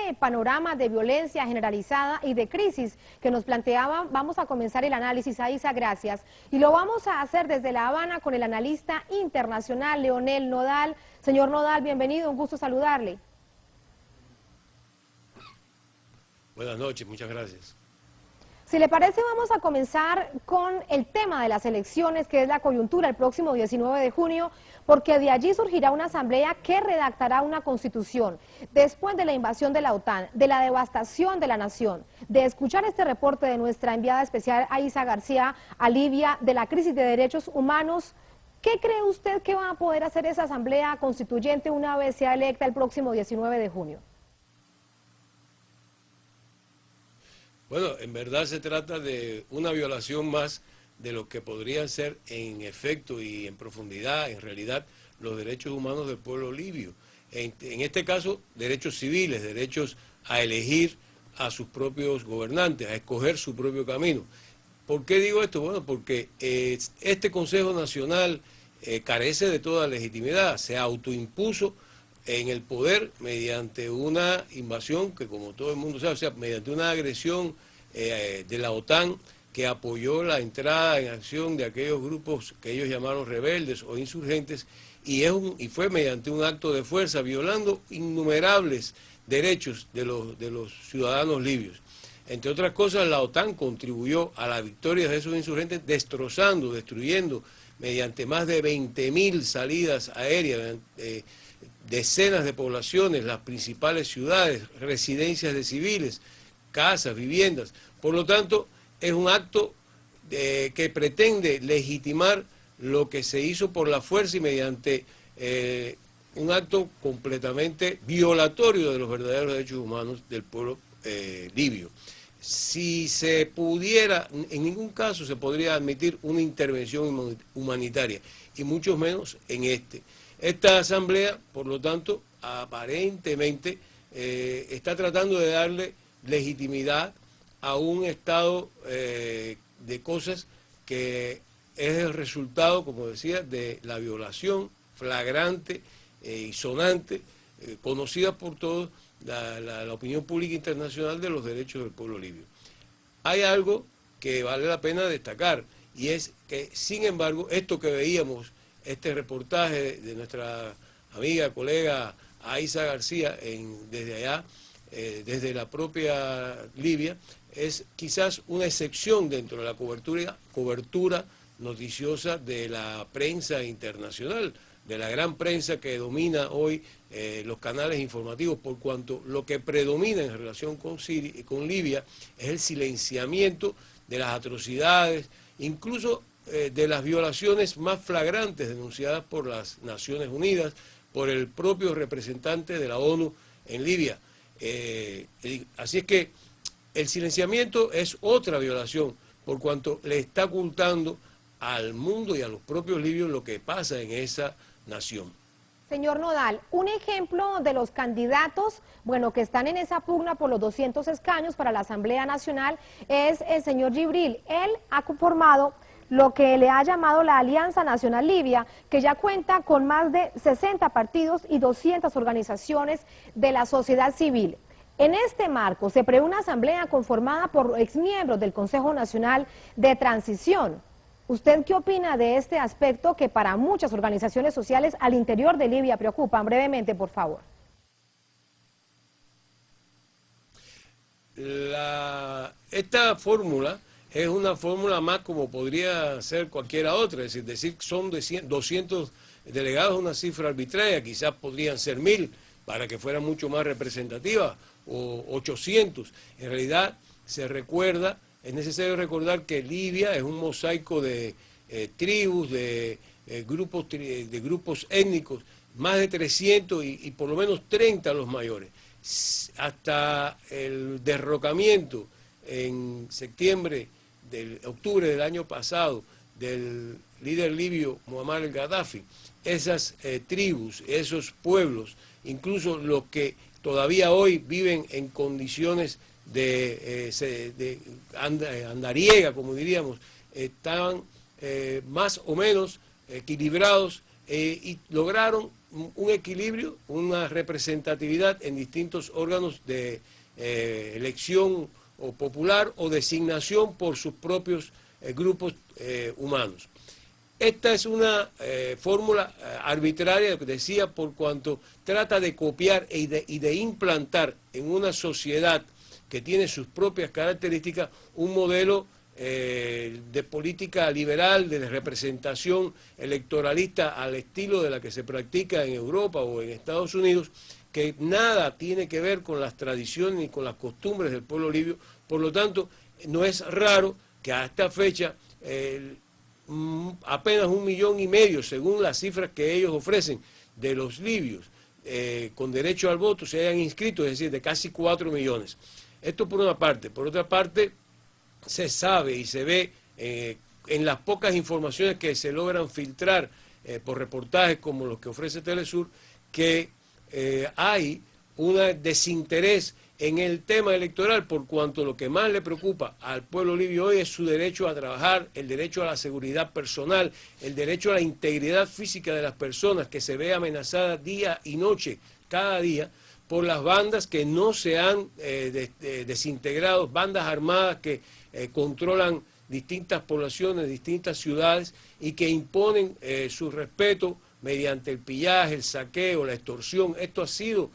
este panorama de violencia generalizada y de crisis que nos planteaba, vamos a comenzar el análisis. Aiza, gracias. Y lo vamos a hacer desde La Habana con el analista internacional Leonel Nodal. Señor Nodal, bienvenido, un gusto saludarle. Buenas noches, muchas gracias. Si le parece, vamos a comenzar con el tema de las elecciones, que es la coyuntura el próximo 19 de junio, porque de allí surgirá una asamblea que redactará una constitución. Después de la invasión de la OTAN, de la devastación de la nación, de escuchar este reporte de nuestra enviada especial Aiza García a Libia, de la crisis de derechos humanos, ¿qué cree usted que va a poder hacer esa asamblea constituyente una vez sea electa el próximo 19 de junio? Bueno, en verdad se trata de una violación más de lo que podrían ser en efecto y en profundidad, en realidad, los derechos humanos del pueblo libio. En este caso, derechos civiles, derechos a elegir a sus propios gobernantes, a escoger su propio camino. ¿Por qué digo esto? Bueno, porque este Consejo Nacional carece de toda legitimidad, se autoimpuso en el poder mediante una invasión que, como todo el mundo sabe, o sea, mediante una agresión de la OTAN que apoyó la entrada en acción de aquellos grupos que ellos llamaron rebeldes o insurgentes, y fue mediante un acto de fuerza, violando innumerables derechos de los ciudadanos libios. Entre otras cosas, la OTAN contribuyó a la victoria de esos insurgentes, destruyendo mediante más de 20.000 salidas aéreas, decenas de poblaciones, las principales ciudades, residencias de civiles, casas, viviendas. Por lo tanto, es un acto que pretende legitimar lo que se hizo por la fuerza y mediante un acto completamente violatorio de los verdaderos derechos humanos del pueblo libio. Si se pudiera, en ningún caso se podría admitir una intervención humanitaria, y mucho menos en este. Esta asamblea, por lo tanto, aparentemente está tratando de darle legitimidad a un estado de cosas que es el resultado, como decía, de la violación flagrante y sonante, conocida por todos, la opinión pública internacional de los derechos del pueblo libio. Hay algo que vale la pena destacar, y es que, sin embargo, esto que veíamos, este reportaje de nuestra amiga, colega Aiza García desde allá, desde la propia Libia, es quizás una excepción dentro de la cobertura noticiosa de la prensa internacional, de la gran prensa que domina hoy los canales informativos, por cuanto lo que predomina en relación con Libia es el silenciamiento de las atrocidades, incluso de las violaciones más flagrantes denunciadas por las Naciones Unidas, por el propio representante de la ONU en Libia. Así es que el silenciamiento es otra violación, por cuanto le está ocultando al mundo y a los propios libios lo que pasa en esa nación. Señor Nodal, un ejemplo de los candidatos, bueno, que están en esa pugna por los 200 escaños para la Asamblea Nacional es el señor Jibril. Él ha conformado lo que le ha llamado la Alianza Nacional Libia, que ya cuenta con más de 60 partidos y 200 organizaciones de la sociedad civil. En este marco se prevé una asamblea conformada por exmiembros del Consejo Nacional de Transición. ¿Usted qué opina de este aspecto que para muchas organizaciones sociales al interior de Libia preocupan? Brevemente, por favor. Esta fórmula es una fórmula más como podría ser cualquiera otra, es decir, son 200 delegados, una cifra arbitraria, quizás podrían ser 1000 para que fuera mucho más representativa, o 800. En realidad es necesario recordar que Libia es un mosaico de tribus, de grupos étnicos, más de 300 y por lo menos 30 los mayores. Hasta el derrocamiento en octubre del año pasado del líder libio Muammar el-Gaddafi, esas tribus, esos pueblos, incluso los que todavía hoy viven en condiciones de andariega, como diríamos, estaban más o menos equilibrados y lograron un equilibrio, una representatividad en distintos órganos de elección o popular o designación por sus propios grupos humanos. Esta es una fórmula arbitraria, decía, por cuanto trata de copiar y de implantar en una sociedad que tiene sus propias características un modelo de política liberal, de representación electoralista al estilo de la que se practica en Europa o en Estados Unidos, que nada tiene que ver con las tradiciones ni con las costumbres del pueblo libio. Por lo tanto, no es raro que a esta fecha apenas 1,5 millones, según las cifras que ellos ofrecen, de los libios con derecho al voto se hayan inscrito, es decir, de casi 4 millones. Esto por una parte. Por otra parte, se sabe y se ve en las pocas informaciones que se logran filtrar por reportajes como los que ofrece Telesur, que hay un desinterés en el tema electoral, por cuanto lo que más le preocupa al pueblo libio hoy es su derecho a trabajar, el derecho a la seguridad personal, el derecho a la integridad física de las personas, que se ve amenazada día y noche, cada día, por las bandas que no se han desintegrado, bandas armadas que controlan distintas poblaciones, distintas ciudades y que imponen su respeto mediante el pillaje, el saqueo, la extorsión. Esto ha sido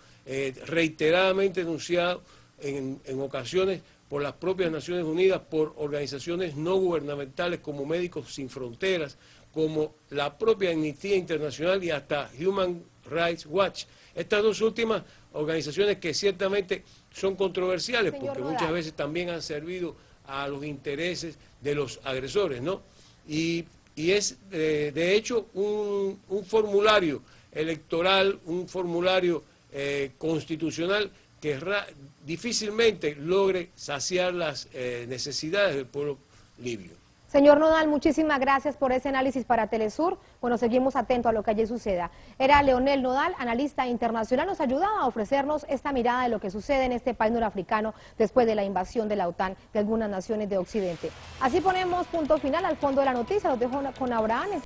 reiteradamente denunciado en ocasiones por las propias Naciones Unidas, por organizaciones no gubernamentales como Médicos Sin Fronteras, como la propia Amnistía Internacional y hasta Human Rights Watch. Estas dos últimas organizaciones que ciertamente son controversiales, porque muchas veces también han servido a los intereses de los agresores, ¿no? Y es de hecho un formulario electoral, un formulario constitucional que difícilmente logre saciar las necesidades del pueblo libio. Señor Nodal, muchísimas gracias por ese análisis para Telesur. Bueno, seguimos atentos a lo que allí suceda. Era Leonel Nodal, analista internacional, nos ayudaba a ofrecernos esta mirada de lo que sucede en este país norafricano después de la invasión de la OTAN de algunas naciones de Occidente. Así ponemos punto final al fondo de la noticia. Los dejo con Abraham.